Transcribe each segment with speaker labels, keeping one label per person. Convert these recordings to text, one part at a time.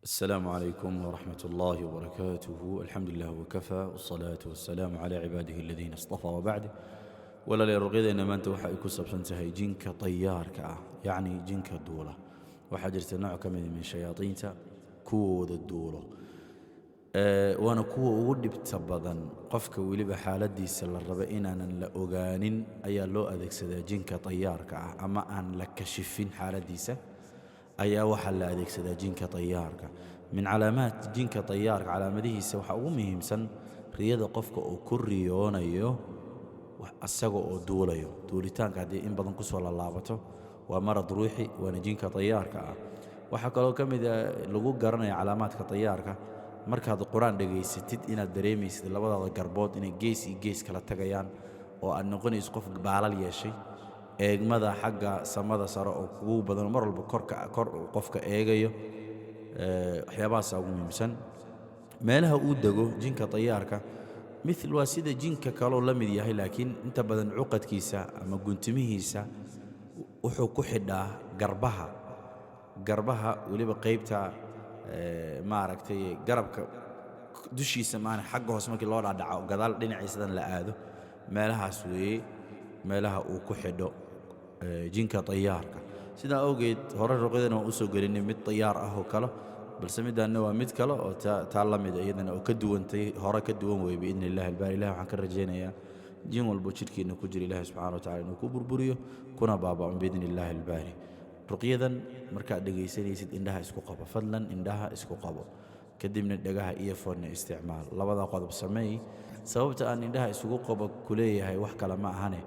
Speaker 1: السلام عليكم ورحمة الله وبركاته. الحمد لله وكفى والصلاة والسلام على عباده الذين اصطفى وبعد ولا ليرغيد إنما أنت وحا يكو سبسنتهي جنك طيارك يعني جنك الدولة وحاجرت نوع كمد من شياطين كود الدولة وانا كو ودي بتسبضا قفك ولي بحالدي سل الربعين أنا لأغانين أيا لو أذيك سدا جنك طيارك أما أن لكشفين حالدي سه ayaa waxa la adeegsadaa jinka tayaarka min calaamaat jinka tayaarka calaamadihiisa waxa ugu muhiimsan riyada qofka oo ku riyoonayo asaga oo duulayo duulitaanka hadii in badan ku soo laalaabato waa marad ruuxi waana jinka tayaarka waxa kaloo kamid lagu garanayo calaamaadka tayaarka markaad quraan dhageysatid inaad dareemaysid labadaba garbood inay gees iyo gees kala tagayaan oo aan noqonayso qof baalal yeeshay eegmada xagga samada sare oo kugu badan mar walba kor qofka eegayo waxyaabahaas ugu muhiimsan meelaha uu dago jinka tayaarka مثل واسيده jinka kale la mid yahay laakiin inta badan cuqadkiisa ama guntimihiisa wuxuu ku xidhaa garbaha waliba qaybta maaragtay garabka dushiisa maana xagga hoos markii loo dhaadhaco gadaal dhinaciisadan la aado meelahaas weeye meelaha uu ku xidho jinka tayaarka sida awgeed hore ruqyadana oo soo gelinay mid tayaar ah oo kale balse midana waa mid kale oo taa la mid iyadana oo ka duwantay hore ka duwan way biidna ilaahi albaari ilaahi waxaan ka rajaynayaa jin walba jirkiina ku jira ilaahi subhanahu wa ta'ala inuu ku burburiyo kuna baabaa biidna ilaahi albaari ruqyadan marka dhageysanaysid indhaha isku qabo fadlan indhaha isku qabo kadibna dhagaha iyo foorna isticmaal labada qodob sameey sababta aan indhaha isugu qabo kuleeyahay wax kale ma ahane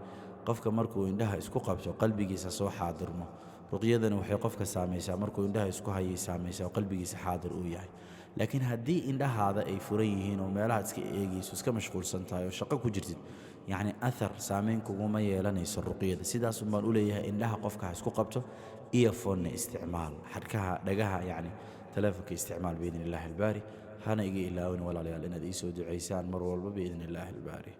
Speaker 1: qofka markuu indhaha isku qabto qalbigiisa soo xaadirmo ruqyadana waxay qofka saameeysaa markuu indhaha isku hayay saameeysaa qalbigiisa xaadir uu yahay laakiin hadii indhahaada ay furan yihiin oo meelaha iska eegayso iska mashquulsan tahay oo shaqo ku jirtid yani athar saameyn kuma yeelanayso ruqyada sidaas baan u leeyahay indhaha qofka isku qabto iyo foonna isticmaal xadkaha dhagaha yani telefonka isticmaal biidna ilaahi albaari hana iga ilaawin walaalayaal inaad ii soo duceysaan mar walba biidna ilaahi albaari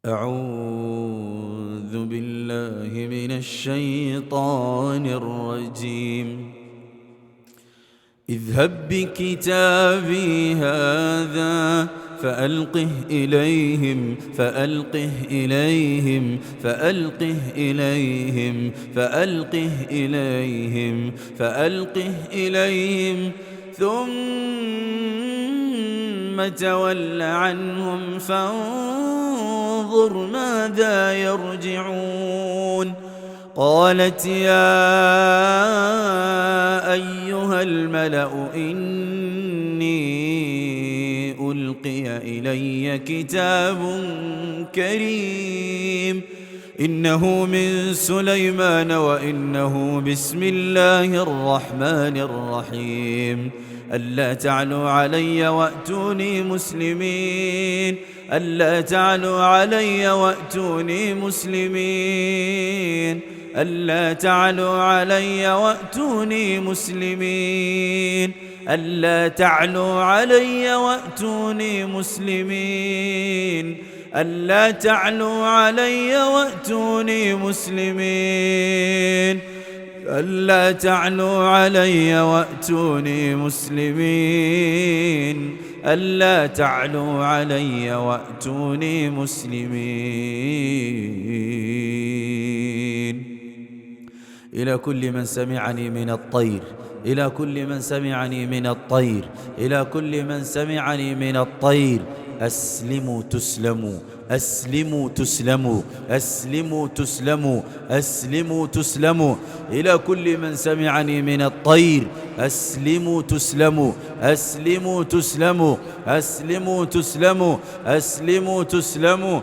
Speaker 1: أعوذ بالله من الشيطان الرجيم اذهب بكتابي هذا فألقه إليهم ثم تول عنهم فانظر ماذا يرجعون قالت يا أيها الملأ إني ألقي إلي كتاب كريم إنه من سليمان وإنه بسم الله الرحمن الرحيم ألا تعلوا علي وأتوني مسلمين ألا تعلوا علي وأتوني مسلمين ألا تعلوا علي وأتوني مسلمين ألا تعلوا علي وأتوني مسلمين ألا تعلوا علي وأتوني مسلمين ألا تعلوا علي وأتوني مسلمين ألا تعلوا علي وأتوني مسلمين إلى كل من سمعني من الطير إلى كل من سمعني من الطير إلى كل من سمعني من الطير أسلموا تسلموا أسلموا تسلموا أسلموا تسلموا أسلموا تسلموا إلى كل من سمعني من الطير أسلموا تسلموا أسلموا تسلموا أسلموا تسلموا أسلموا تسلموا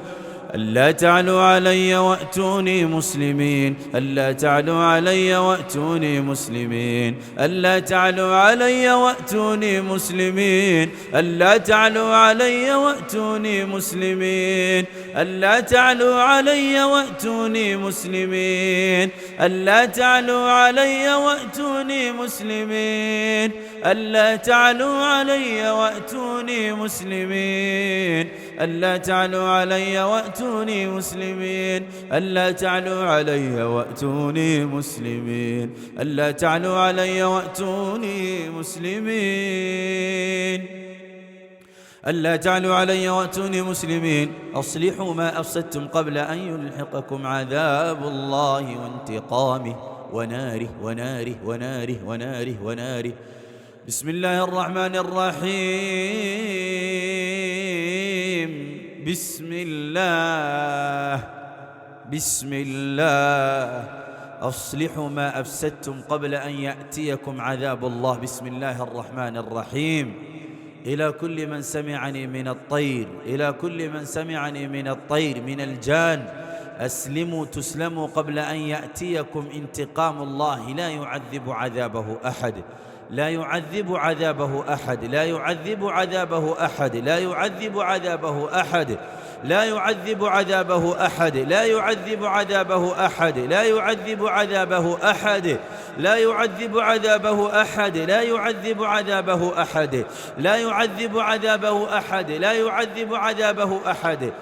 Speaker 1: ألا تعلوا علي وأتوني مسلمين ألا تعلوا علي وأتوني مسلمين ألا تعلوا علي وأتوني مسلمين ألا تعلوا علي وأتوني مسلمين ألا تعلوا علي وأتوني مسلمين ألا تعلوا علي وأتوني مسلمين ألا تعلوا علي وأتوني مسلمين ألا تعلوا علي وأتوني وأتوني مسلمين ألا تعلوا علي وأتوني مسلمين ألا تعلوا علي وأتوني مسلمين ألا تعلوا علي وأتوني مسلمين أصلحوا ما أفسدتم قبل أن يلحقكم عذاب الله وانتقامه وناره وناره وناره وناره وناره. بسم الله الرحمن الرحيم. بسم الله أصلحوا ما أفسدتم قبل أن يأتيكم عذاب الله. بسم الله الرحمن الرحيم. إلى كل من سمعني من الطير، إلى كل من سمعني من الطير من الجان، أسلموا تسلموا قبل أن يأتيكم انتقام الله. لا يعذب عذابه أحد، لا يعذب عذابه أحد، لا يعذب عذابه أحد، لا يعذب عذابه أحد، لا يعذب عذابه أحد، لا يعذب عذابه أحد، لا يعذب عذابه أحد، لا يعذب عذابه أحد، لا يعذب عذابه أحد، لا يعذب عذابه أحد، لا يعذب عذابه أحد،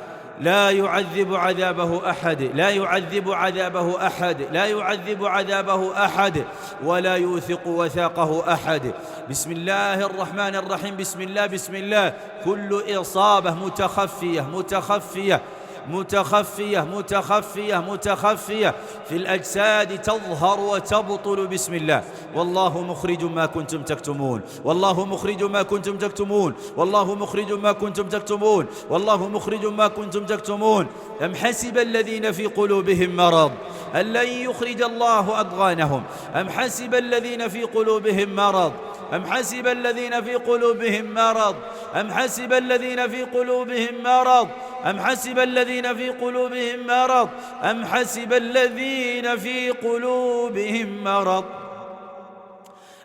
Speaker 1: لا يعذب عذابه أحد، لا يعذب عذابه أحد، لا يعذب عذابه أحد، ولا يوثق وثاقه أحد. بسم الله الرحمن الرحيم. بسم الله بسم الله. كل إصابة متخفية متخفية متخفية متخفية متخفية في الأجساد تظهر وتبطل بسم الله. والله مخرج ما كنتم تكتمون، والله مخرج ما كنتم تكتمون، والله مخرج ما كنتم تكتمون، والله مخرج ما كنتم تكتمون. أم حسب الذين في قلوبهم مرض أن لن يخرج الله أضغانهم، أم حسب الذين في قلوبهم مرض، أم حسب الذين في قلوبهم مرض، أم حسب الذين في قلوبهم مرض، أم حسب الذين في قلوبهم مرض، أم حسب الذين في قلوبهم مرض،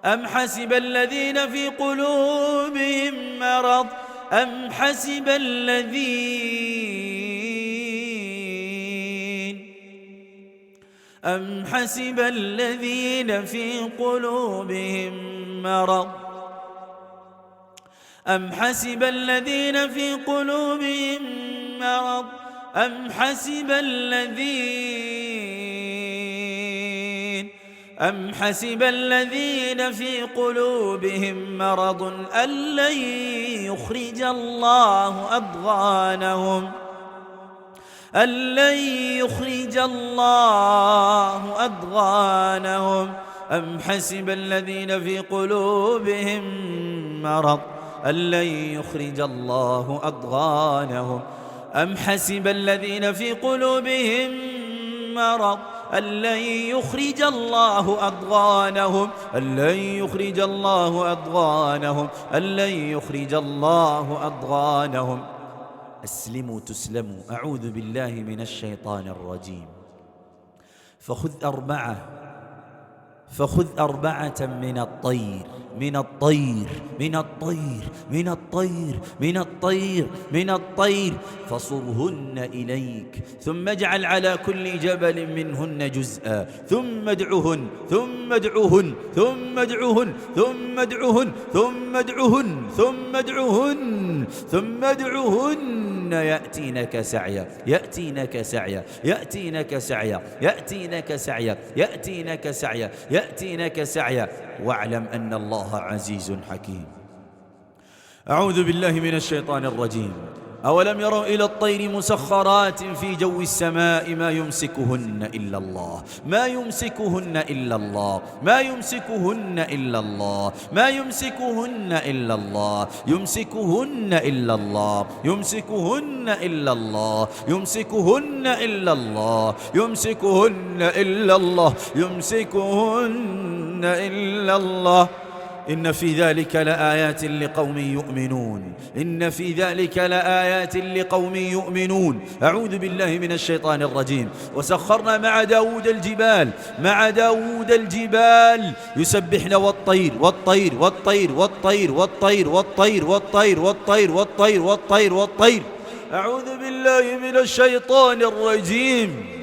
Speaker 1: أم حسب الذين في قلوبهم مرض، أم حسب الذين في قلوبهم مرض، أم حسب الذين في قلوبهم مرض، أم حسب الذين في قلوبهم مرض أن لن يخرج الله أضغانهم، أن لن يخرج الله أضغانهم، أم حسب الذين في قلوبهم مرض أن لن يخرج الله أضغانهم، أم حسب الذين في قلوبهم مرض أن لن يخرج الله أضغانهم، أن لن يخرج الله أضغانهم، أن لن يخرج الله أضغانهم. أسلموا تسلموا. أعوذ بالله من الشيطان الرجيم. فخذ أربعة من الطير، من الطير، من الطير، من الطير، من الطير، من الطير، فصرهن إليك، ثم اجعل على كل جبل منهن جزءا، ثم ادعهن، ثم ادعهن، ثم ادعهن، ثم ادعهن، ثم ادعهن، ثم ادعهن، ثم ادعهن يأتينك سعيا، يأتينك سعيا، يأتينك سعيا، يأتينك سعيا، يأتينك سعيا، يأتينك سعيا، واعلم أن الله عزيز حكيم. أعوذ بالله من الشيطان الرجيم. أولم يروا إلى الطير مسخرات في جو السماء ما يمسكهن إلا الله، ما يمسكهن إلا الله، ما يمسكهن إلا الله، ما يمسكهن إلا الله، يمسكهن إلا الله، يمسكهن إلا الله، يمسكهن إلا الله، يمسكهن إلا الله، يمسكهن إلا الله. إن في ذلك لآيات لقوم يؤمنون، إن في ذلك لآيات لقوم يؤمنون. أعوذ بالله من الشيطان الرجيم. وسخرنا مع داود الجبال، مع داود الجبال يسبحن والطير والطير والطير والطير والطير والطير والطير والطير والطير والطير والطير. أعوذ بالله من الشيطان الرجيم.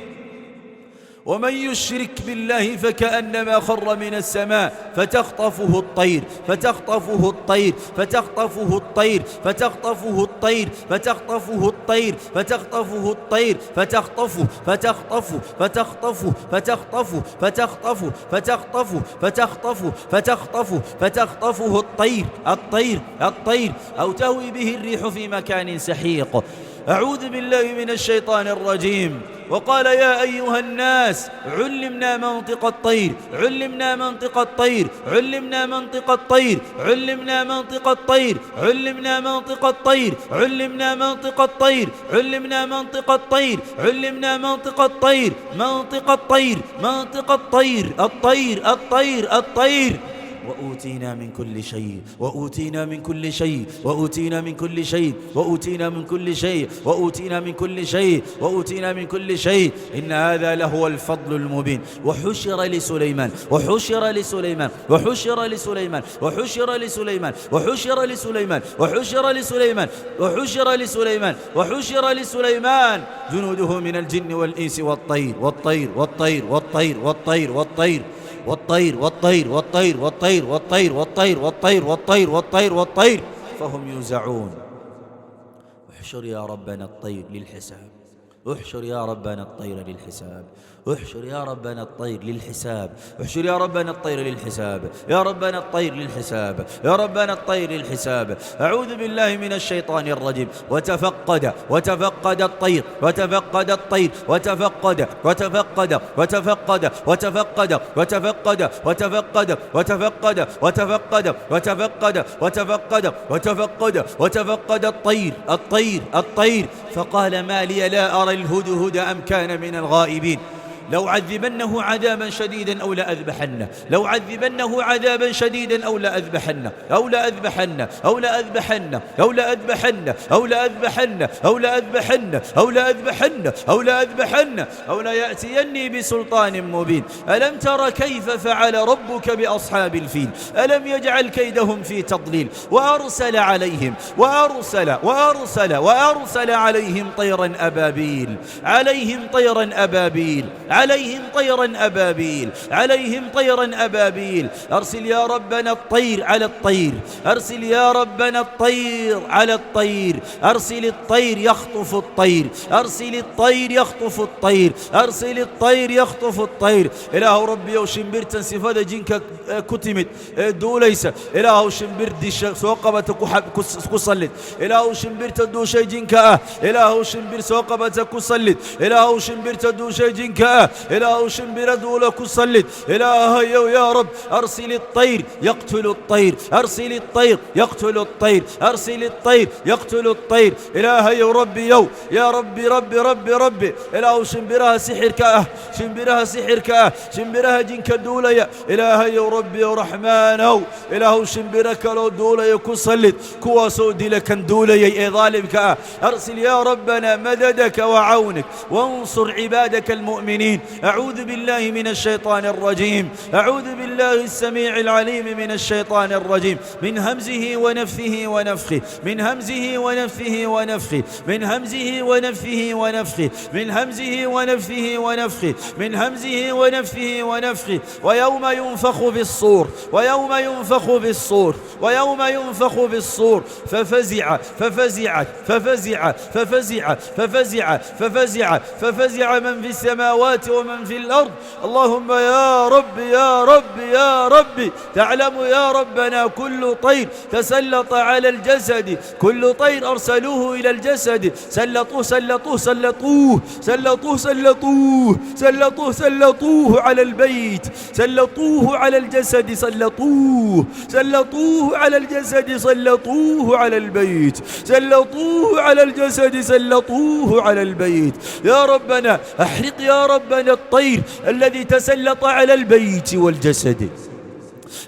Speaker 1: ومن يشرك بالله فكأنما خر من السماء فتخطفه الطير فتخطفه الطير فتخطفه الطير فتخطفه الطير فتخطفه الطير فتخطفه الطير فتخطفه فتخطفه فتخطفه فتخطفه فتخطفه فتخطفه فتخطفه فتخطفه فتخطفه الطير الطير الطير أو تهوي به الريح في مكان سحيق. أعوذ بالله من الشيطان الرجيم. وقال يا أيها الناس علمنا منطق الطير علمنا منطق الطير علمنا منطق الطير علمنا منطق الطير علمنا منطق الطير علمنا منطق الطير علمنا منطق الطير علمنا منطق الطير منطق الطير منطق الطير الطير الطير الطير. وأوتينا من كل شيء وأوتينا من كل شيء وأوتينا من كل شيء وأوتينا من كل شيء وأوتينا من كل شيء وأوتينا من كل شيء إن هذا لهو الفضل المبين. وحشر لسليمان وحشر لسليمان وحشر لسليمان وحشر لسليمان وحشر لسليمان وحشر لسليمان وحشر لسليمان وحشر لسليمان جنوده من الجن والإنس والطير والطير والطير والطير والطير والطير والطير والطير والطير والطير والطير والطير والطير والطير والطير والطير فهم يوزعون. احشر يا ربنا الطير للحساب احشر يا ربنا الطير للحساب احشر يا ربنا الطير للحساب احشر يا ربنا الطير للحساب يا ربنا الطير للحساب يا ربنا الطير للحساب. أعوذ بالله من الشيطان الرجيم. وتفقد وتفقد الطير وتفقد الطير وتفقد وتفقد وتفقد وتفقد وتفقد وتفقد وتفقد وتفقد وتفقد وتفقد وتفقد وتفقد الطير الطير الطير فقال ما لي لا أرى الهدهد أم كان من الغائبين لو عذبنه عذابا شديدا أو لأذبحنه لو عذبنه عذابا شديدا أو لأذبحنه أو لأذبحنه أو لأذبحنه أو لأذبحنه أو لأذبحنه أو لأذبحنه أو لأذبحنه أو لأذبحنه أو ليأتيني بسلطان مبين. ألم تر كيف فعل ربك بأصحاب الفيل ألم يجعل كيدهم في تضليل وأرسل عليهم وأرسل عليهم طيرا أبابيل عليهم طيرا أبابيل عليهم طيرا أبابيل عليهم طيرا أبابيل. أرسل يا ربنا الطير على الطير أرسل يا ربنا الطير على الطير أرسل الطير يخطف الطير أرسل الطير يخطف الطير أرسل الطير يخطف الطير. إله ربي وشمبرت سفادة جنك كتمت دوليس إله شمبرت دي سوقبت كسلت إله شمبرت دوشي جنك إله شمبر سوقبت كسلت إله شمبرت دوشي جنك إله شمبر دولا كسلت إله يا رب أرسل الطير يقتل الطير أرسل الطير يقتل الطير أرسل الطير يقتل الطير. إله يا ربي يا ربي ربي ربي ربي إله شمبرها سحر كأه شمبرها سحر كأه شمبرها جنك دولا يا إله يا ربي يا رحمن إله شمبرك لو دولا يكسلت كواسو دلك دولا يا ظالم كأه. أرسل يا ربنا مددك وعونك وانصر عبادك المؤمنين. أعوذ بالله من الشيطان الرجيم أعوذ بالله السميع العليم من الشيطان الرجيم من همزه ونفثه ونفخه من همزه ونفثه ونفخه من همزه ونفثه ونفخه من همزه ونفثه ونفخه من همزه ونفثه ونفخه. ويوم ينفخ في الصور ويوم ينفخ في الصور ويوم ينفخ في الصور ففزع ففزعت ففزع ففزع ففزع ففزع ففزع من في السماوات ومن في الأرض. اللهم يا رب يا رب يا رب تعلم يا ربنا كل طير تسلط على الجسد كل طير أرسلوه إلى الجسد سلطوه سلطوه سلطوه سلطوه سلطوه سلطوه سلطوه على البيت سلطوه على الجسد سلطوه سلطوه على الجسد سلطوه على البيت سلطوه على الجسد سلطوه على البيت. يا ربنا أحرق يا ربنا الطير الذي تسلط على البيت والجسد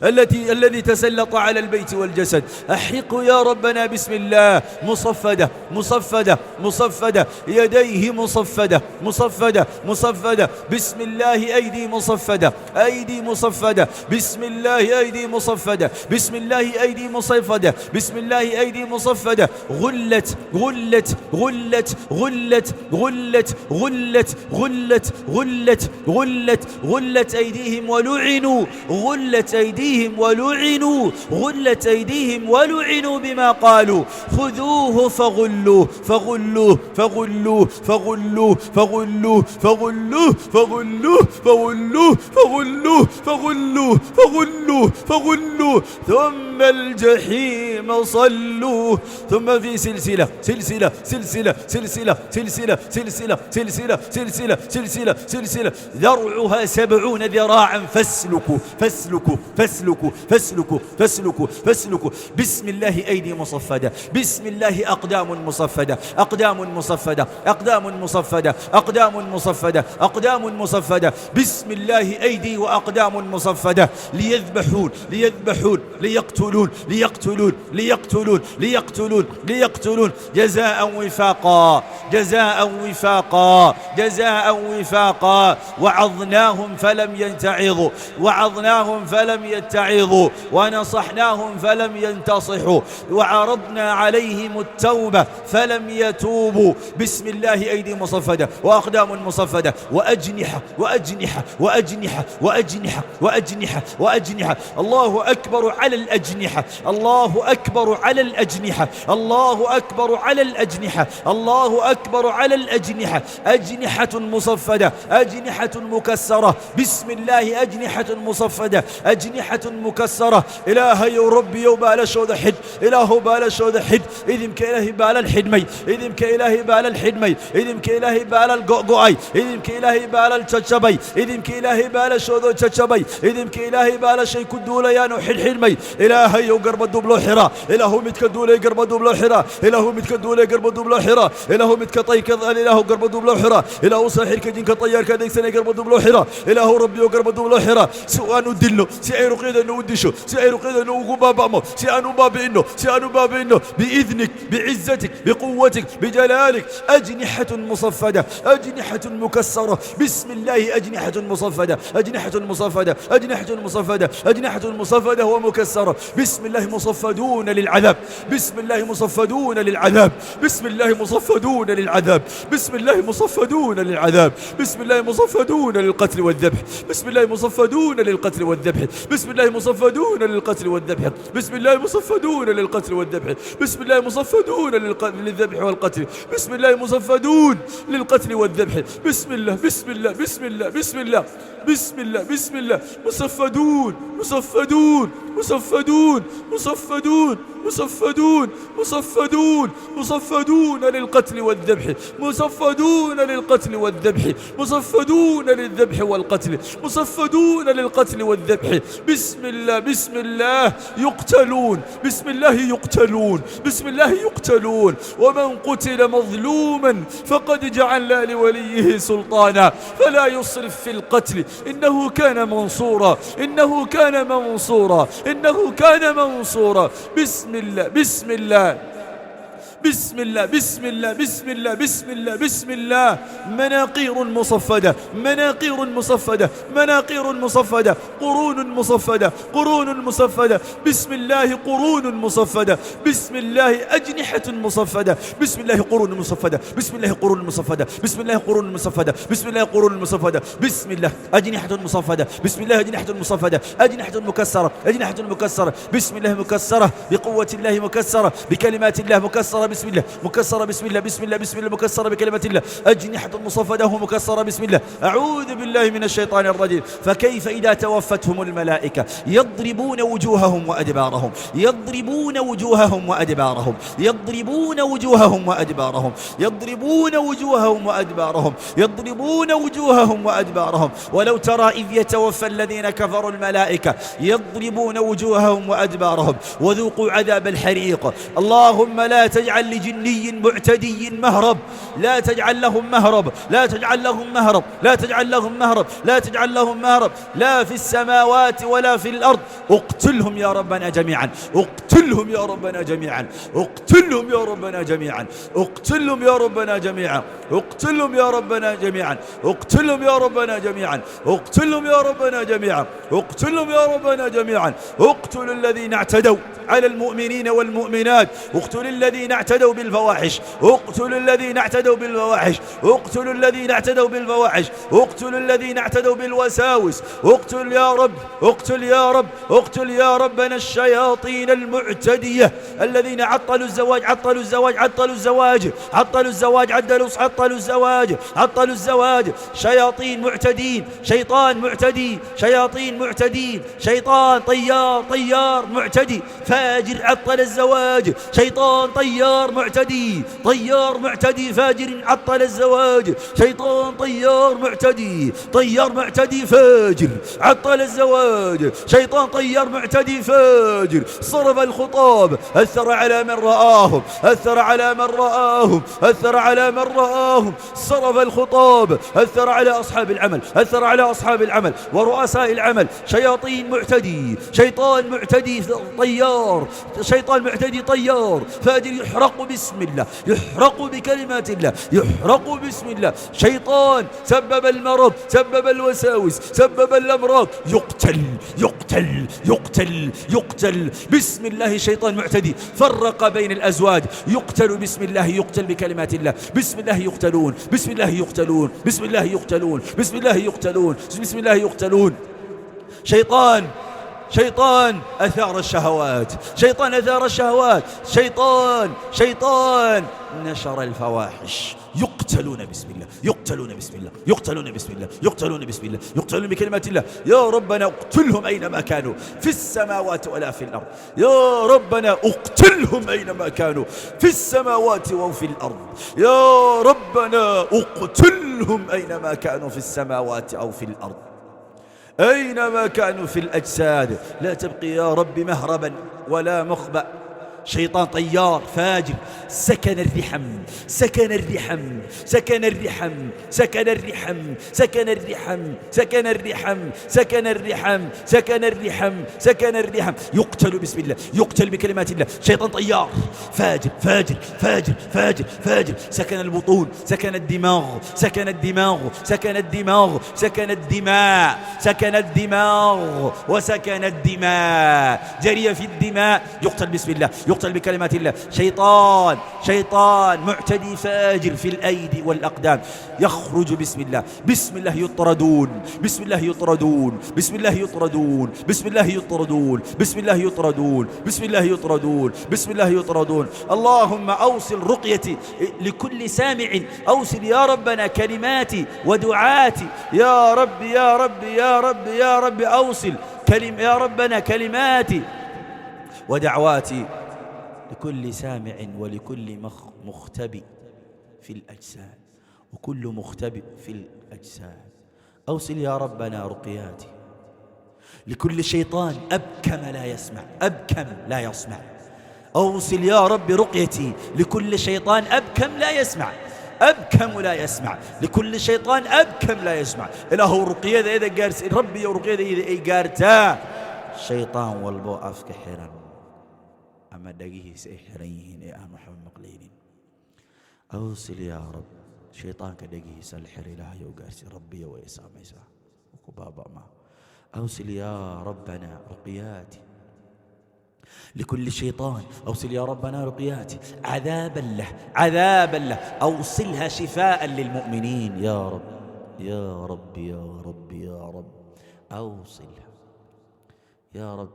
Speaker 1: الذي تسلط على البيت والجسد. أحرقه يا ربنا بسم الله. مصفدة مصفدة مصفدة، يديه مصفدة مصفدة مصفدة، بسم الله. أيدي مصفدة أيدي مصفدة، بسم الله. أيدي مصفدة بسم الله. أيدي مصفدة بسم الله. أيدي مصفدة. غلت غلت غلت غلت غلت غلت غلت غلت غلت غلت أيديهم ولعنوا. غلت أيديهم ولعنوا. غلت أيديهم ولعنوا بما قالوا. خذوه فغلوه فغلوه فغلوه فغلوه فغلوه فغلوه فغلوه فغلوه فغلوه فغلوه فغلوه فغلوه ثم الجحيم صلوه. ثم في سلسلة سلسلة سلسلة سلسلة سلسلة سلسلة سلسلة سلسلة سلسلة سلسلة ذرعها 70 ذراعا فاسلكوا فاسلكوا فاسلكوا فاسلكوا فاسلكوا فاسلكوا. بسم الله. أيدي مصفدة بسم الله. أقدام مصفدة أقدام مصفدة أقدام مصفدة أقدام مصفدة أقدام مصفدة. بسم الله. أيدي وأقدام مصفدة. ليذبحون ليذبحون ليقتلون ليقتلون ليقتلون ليقتلون ليقتلون. جزاء وفاقا جزاء وفاقا جزاء وفاقا. وعظناهم فلم ينتعظوا وعظناهم فلم يتعظوا ونصحناهم فلم ينتصحوا وعرضنا عليهم التوبة فلم يتوبوا. بسم الله. أيدي مصفدة وأقدام مصفدة وأجنحة وأجنحة وأجنحة وأجنحة وأجنحة وأجنحة. الله أكبر على الأجنحة. الله أكبر على الأجنحة. الله أكبر على الأجنحة. الله أكبر على الأجنحة. أجنحة مصفدة أجنحة مكسرة. بسم الله. أجنحة مصفدة أجنحة مكسرة. إلهي ربي يوبال شود حد إله بال شود حد إذن كإلهي بال الحدمي إذن كإلهي بال الحدمي إذن كإلهي بال القعقعي إذن كإلهي بال التشبي إذن كإلهي بال شود تشبي إذن كإلهي بال شيء كدولا يا نوح الحدمي. إلهي يقرب الدبل حرا إله متكدولا يقرب الدبل حرا إله متكدولا يقرب الدبل حرا إله متكطي كذا إله قرب الدبل حرا إله صاحر كجين كطيار كذا سنة يقرب الدبل حرا إله ربي يقرب الدبل حرا. سؤال ندلو سعير قيد نودشو سعير قيد نوقو بابا سأنو باب إنه سأنو باب إنه بإذنك بعزتك بقوتك بجلالك. أجنحة مصفدة أجنحة مكسرة. بسم الله. أجنحة مصفدة أجنحة مصفدة أجنحة مصفدة أجنحة مصفدة ومكسرة. بسم الله. مصفدون للعذاب بسم الله. مصفدون للعذاب بسم الله. مصفدون للعذاب بسم الله. مصفدون للعذاب بسم الله. مصفدون للقتل والذبح بسم الله. مصفدون للقتل والذبح بسم الله. مصفدون للقتل والذبح بسم الله. مصفدون للقتل والذبح بسم الله. مصفدون للذبح والقتل بسم الله. مصفدون للقتل والذبح بسم الله. بسم الله. بسم الله. بسم الله. بسم الله. بسم الله. مصفدون مصفدون مصفدون مصفدون مصفدون مصفدون مصفدون للقتل والذبح مصفدون للقتل والذبح مصفدون للذبح والقتل مصفدون للقتل والذبح. بسم الله. بسم الله. يقتلون بسم الله. يقتلون بسم الله. يقتلون. ومن قتل مظلوما فقد جعلنا لوليه سلطانا فلا يصرف في القتل إنه كان منصورا إنه كان منصورا إنه كان منصورا. بسم الله. بسم الله. بسم الله. بسم الله. بسم الله. بسم الله. بسم الله. مناقير مصفدة مناقير مصفدة مناقير مصفدة. قرون مصفدة قرون مصفدة. بسم الله. قرون مصفدة بسم الله. أجنحة مصفدة بسم الله. قرون مصفدة بسم الله. قرون مصفدة بسم الله. قرون مصفدة بسم الله. قرون مصفدة بسم الله. أجنحة مصفدة بسم الله. أجنحة مصفدة أجنحة مكسرة أجنحة مكسرة. بسم الله. مكسرة بقوة الله مكسرة بكلمات الله مكسرة. بسم الله. مكسرة بسم الله. بسم الله. بسم الله. مكسرة بكلمة الله. أجنحة مصفدة مكسرة بسم الله. أعوذ بالله من الشيطان الرجيم. فكيف إذا توفتهم الملائكة يضربون وجوههم وأدبارهم يضربون وجوههم وأدبارهم يضربون وجوههم وأدبارهم يضربون وجوههم وأدبارهم يضربون وجوههم وأدبارهم. ولو ترى إذ يتوفى الذين كفروا الملائكة يضربون وجوههم وأدبارهم وذوقوا عذاب الحريق. اللهم لا تجعل تجعل لجني معتدي مهرب، لا تجعل لهم مهرب، لا تجعل لهم مهرب، لا تجعل لهم مهرب، لا تجعل لهم مهرب، لا في السماوات ولا في الأرض. اقتلهم يا ربنا جميعا، اقتلهم يا ربنا جميعا، اقتلهم يا ربنا جميعا، اقتلهم يا ربنا جميعا، اقتلهم يا ربنا جميعا، اقتلهم يا ربنا جميعا، اقتلهم يا ربنا جميعا، اقتلهم يا ربنا جميعا. اقتل الذين اعتدوا على المؤمنين والمؤمنات، اقتل الذين اعتدوا بالفواحش، اقتل الذين اعتدوا بالفواحش، اقتل الذين اعتدوا بالفواحش، اقتل الذين اعتدوا بالوساوس، اقتل يا رب، اقتل يا رب، اقتل يا ربنا الشياطين المعتدية الذين عطلوا الزواج، عطلوا الزواج، عطلوا الزواج، عطلوا الزواج، عطلوا الزواج، عطلوا الزواج. شياطين معتدين، شيطان معتدي، شياطين معتدين، شيطان طيار معتدي فاجر عطل الزواج، شيطان طيار معتدي، طيار معتدي فاجر عطل الزواج، شيطان طيار معتدي فاجر عطل الزواج، شيطان طيار معتدي فاجر صرف الخطاب، أثر على من رآهم، أثر على من رآهم، أثر على من رآهم، صرف الخطاب، أثر على أصحاب العمل، أثر على أصحاب العمل ورؤساء العمل. شياطين معتدي، شيطان معتدي طيار، شيطان معتدي طيار فاجر يحرق باسم الله، يحرق بكلمات الله، يحرق باسم الله. شيطان سبب المرض، سبب الوساوس، سبب الأمراض، يقتل يقتل يقتل يقتل باسم الله. شيطان معتدي فرق بين الأزواج، يقتل باسم الله، يقتل بكلمات الله، بسم الله يقتلون، بسم الله يقتلون، بسم الله يقتلون، بسم الله يقتلون، بسم الله يقتلون. شيطان أثار الشهوات، شيطان أثار الشهوات، شيطان نشر الفواحش، يقتلون بسم الله، يقتلون بسم الله، يقتلون بسم الله، يقتلون بسم الله، يقتلون بكلمات الله. يا ربنا اقتلهم أينما كانوا في السماوات ولا في الأرض، يا ربنا اقتلهم أينما كانوا في السماوات وفي الأرض، يا ربنا اقتلهم أينما كانوا في السماوات أو في الأرض، أينما كانوا في الأجساد. لا تبقي يا رب مهربا ولا مخبأ. شيطان طيار فاجر سكن الرحم، سكن الرحم، سكن الرحم، سكن الرحم، سكن الرحم، سكن الرحم، سكن الرحم، سكن الرحم، سكن الرحم. يقتل بسم الله، يقتل بكلمات الله. شيطان طيار فاجر فاجر فاجر فاجر فاجر سكن البطون، سكن الدماغ، سكن الدماغ، سكن الدماغ، سكن الدماء، سكن الدماغ وسكن الدماء، جري في الدماء. يقتل بسم الله، يقتل بكلمات الله. شيطان معتدي فاجر في الأيدي والأقدام، يخرج بسم الله، بسم الله يطردون، بسم الله يطردون، بسم الله يطردون، بسم الله يطردون، بسم الله يطردون، بسم الله يطردون، بسم الله يطردون. اللهم أوصل رقيتي لكل سامع، أوصل يا ربنا كلماتي ودعاتي، يا رب يا رب يا رب يا رب أوصل يا ربنا كلماتي ودعواتي لكل سامع ولكل مختبئ في الأجساد، وكل مختبئ في الأجساد. أوصل يا ربنا رقياتي لكل شيطان أبكم لا يسمع، أبكم لا يسمع. أوصل يا رب رقيتي لكل شيطان أبكم لا يسمع، أبكم لا يسمع، لكل شيطان أبكم لا يسمع. إله رقية إذا قارس ربي ورقية إذا قارتا شيطان والبو أفك حيران أما دقيه سيحرين يا محمد مقلين. أوصل يا رب شيطان كدقيه سالحر إلهي وقارس ربي ويسا ميسا وكبابا ما. أوصل يا ربنا رقياتي لكل شيطان، أوصل يا ربنا رقياتي عذابا له، عذابا له. أوصلها شفاء للمؤمنين يا رب يا رب يا رب يا رب. أوصلها يا رب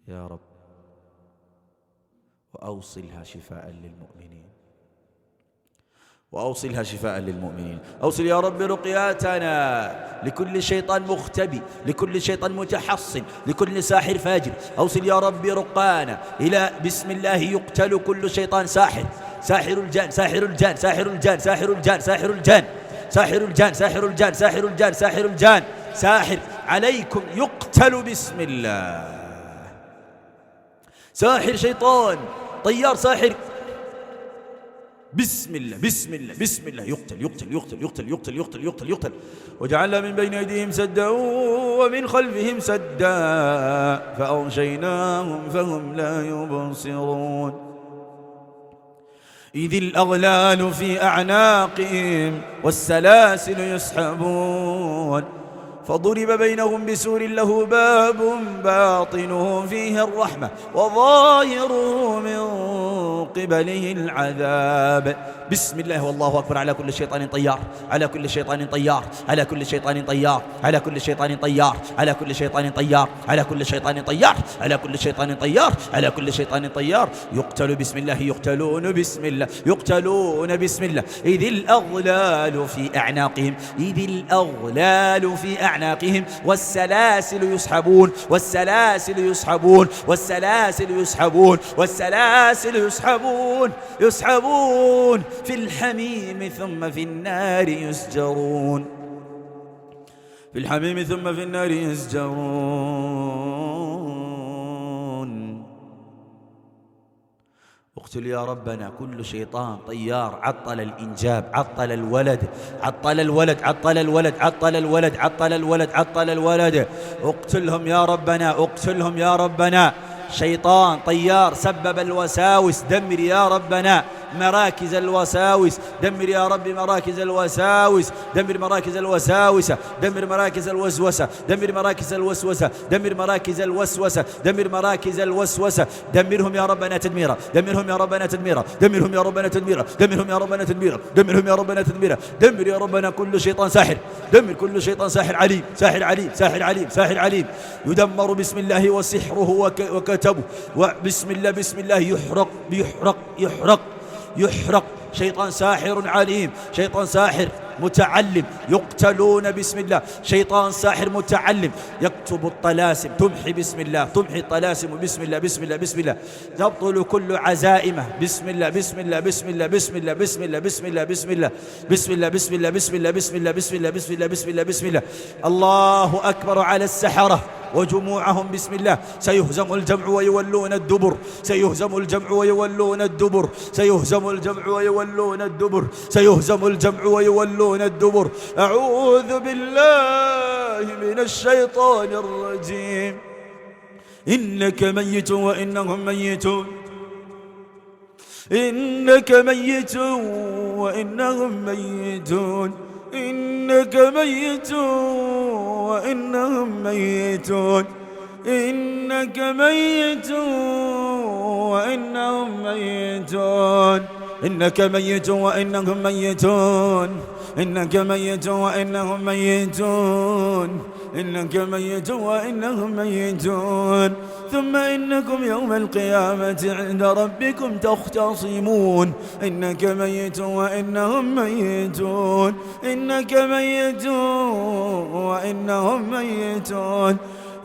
Speaker 1: يا رب، وأوصلها شفاء للمؤمنين، وأوصلها شفاء للمؤمنين. أوصل يا رب رقياتنا لكل شيطان مختبي، لكل شيطان متحصن، لكل ساحر فاجر. أوصل يا رب رقانا إلى بسم الله يقتل كل شيطان ساحر، ساحر الجان، ساحر الجان، ساحر الجان، ساحر الجان، ساحر الجان، ساحر الجان، ساحر الجان، ساحر الجان، ساحر الجان، ساحر عليكم يقتل بسم الله. ساحر شيطان طيار ساحر. بسم الله بسم الله بسم الله، يقتل يقتل يقتل يقتل يقتل يقتل يقتل يقتل. وجعلنا من بين أيديهم سدا ومن خلفهم سدا فأغشيناهم فهم لا يبصرون. إذ الأغلال في أعناقهم والسلاسل يسحبون فضرب بينهم بسور له باب باطنه فيه الرحمة وظاهره من قبله العذاب. بسم الله والله أكبر على كل شيطان طيار، على كل شيطان طيار، على كل شيطان طيار، على كل شيطان طيار، على كل شيطان طيار، على كل شيطان طيار، على كل شيطان طيار، على كل شيطان طيار. يقتل بسم الله، يقتلون بسم الله، يقتلون بسم الله. إذ الأغلال في أعناقهم، إذ الأغلال في أعناقهم والسلاسل يسحبون، والسلاسل يسحبون، والسلاسل يسحبون، والسلاسل يسحبون، يسحبون في الحميم ثم في النار يسجرون، في الحميم ثم في النار يسجرون. اقتل يا ربنا كل شيطان طيار عطل الإنجاب، عطل الولد، عطل الولد، عطل الولد، عطل الولد، عطل الولد، عطل الولد. اقتلهم يا ربنا، اقتلهم يا ربنا. شيطان طيار سبب الوساوس، دمر يا ربنا مراكز الوساوس، دمر يا رب مراكز الوساوس، دمر مراكز الوساوسة، دمر مراكز الوسوسة، دمر مراكز الوسوسة، دمر مراكز الوسوسة، دمر مراكز الوسوسة. دمرهم يا ربنا تدميرا، دمرهم يا ربنا تدميرا، دمرهم يا ربنا تدميرا، دمرهم يا ربنا تدميرا، دمرهم يا ربنا تدميرا. دمر يا ربنا كل شيطان ساحر، دمر كل شيطان ساحر عليم، ساحر عليم، ساحر عليم، ساحر عليم. يدمر بسم الله وسحره وكتبه، وبسم الله بسم الله يحرق يحرق يحرق يحرق. شيطان ساحر عليم، شيطان ساحر متعلم، يقتلون بسم الله. شيطان ساحر متعلم يكتب الطلاسم، تمحي بسم الله، تمحي الطلاسم بسم الله بسم الله بسم الله. تبطل كل عزائمه بسم الله بسم الله بسم الله بسم الله بسم الله بسم الله بسم الله بسم الله بسم الله بسم الله بسم الله بسم الله بسم الله بسم الله بسم الله. الله أكبر على السحرة وجموعهم بسم الله. سيهزم الجمع ويولون الدبر، سيهزم الجمع ويولون الدبر، سيهزم الجمع ويولون الدبر، سيهزم الجمع ويولون الدبر. أعوذ بالله من الشيطان الرجيم. إنك ميت وإنهم ميتون، إنك ميت وإنهم ميتون، إنك ميت وإنهم ميتون، إنك ميت وإنهم ميتون، إنك ميت وإنهم ميتون، إنك ميت وإنهم ميتون، إنك ميت وإنهم ميتون. ثم إنكم يوم القيامة عند ربكم تختصمون. إنك ميت وإنهم ميتون، إنك ميت وإنهم ميتون،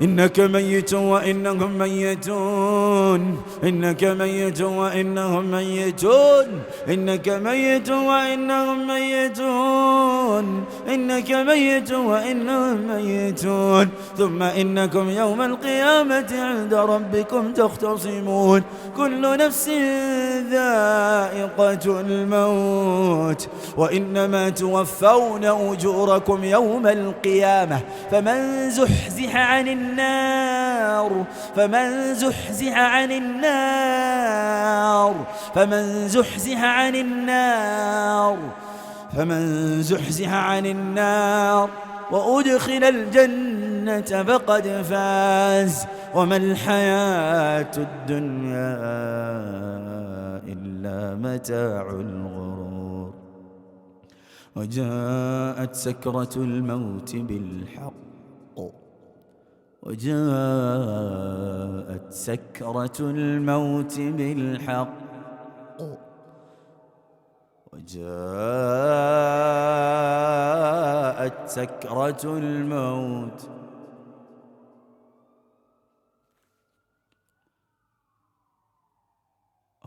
Speaker 1: إنك ميت وإنهم ميتون، إنك ميت وإنهم ميتون، إنك ميت وإنهم ميتون، إنك ميت وإنهم ميتون. ثم إنكم يوم القيامة عند ربكم تختصمون. كل نفس ذائقة الموت وإنما توفون أجوركم يوم القيامة. فمن زحزح عن النار، فمن زحزح عن النار، فمن زحزح عن النار، فمن زحزح عن النار وأدخل الجنة فقد فاز. وما الحياة الدنيا إلا متاع الغرور. وجاءت سكرة الموت بالحق، وجاءت سكرة الموت بالحق، وجاءت سكرة الموت،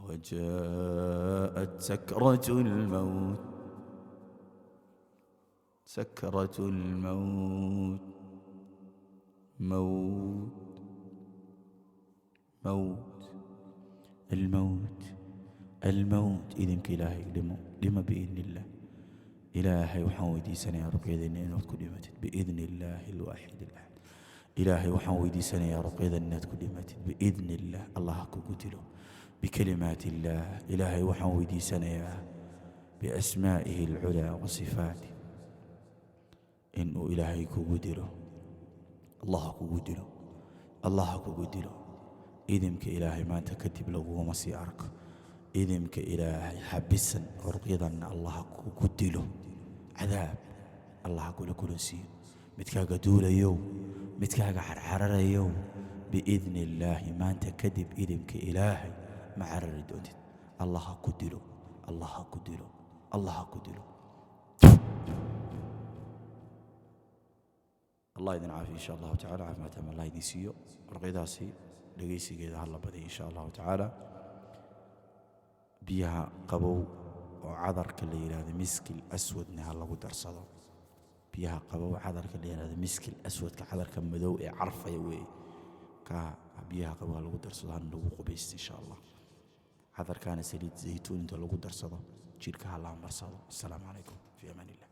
Speaker 1: وجاءت سكرة الموت، سكرة الموت، موت موت الموت إذنك إلهي لما بإذن الله إلهي وحن ويدي سنة يا رب إذن إنه تكون ماتت بإذن الله الواحد الأحد إلهي وحن ويدي سنة يا رب إذن إنه تكون ماتت بإذن الله الله قتله بكلمات الله إلهي وحن ويدي سنة يا بأسمائه العلى وصفاته إنه إلهي قتله الله قتله إذنك إلهي ما أنت كتب له ومسيارك إذنك إلهي حبسا أرقيضا الله قتله عذاب الله أقول كل سيء متكاغا دول يوم متكاغا حرر يوم بإذن الله ما أنت كذب إذنك إلهي مع الردود الله قتله الله إذن عافي إن شاء الله تعالى عافما تم الله يدي سيو رقيداسي لقيسي قيد هلا بدي إن شاء الله تعالى بيها قبو وعذر كالليل هذا مسك الأسود نها الله قدر صدو بيها قبو عذر كالليل هذا مسك الأسود كعذر كمدو عرف يوي بيها قبو الله قدر صدو هنو قبيست إن شاء الله عذر كان سليد زيتون انتو الله قدر صدو جيرك هلا عمر صدو السلام عليكم في أمان الله.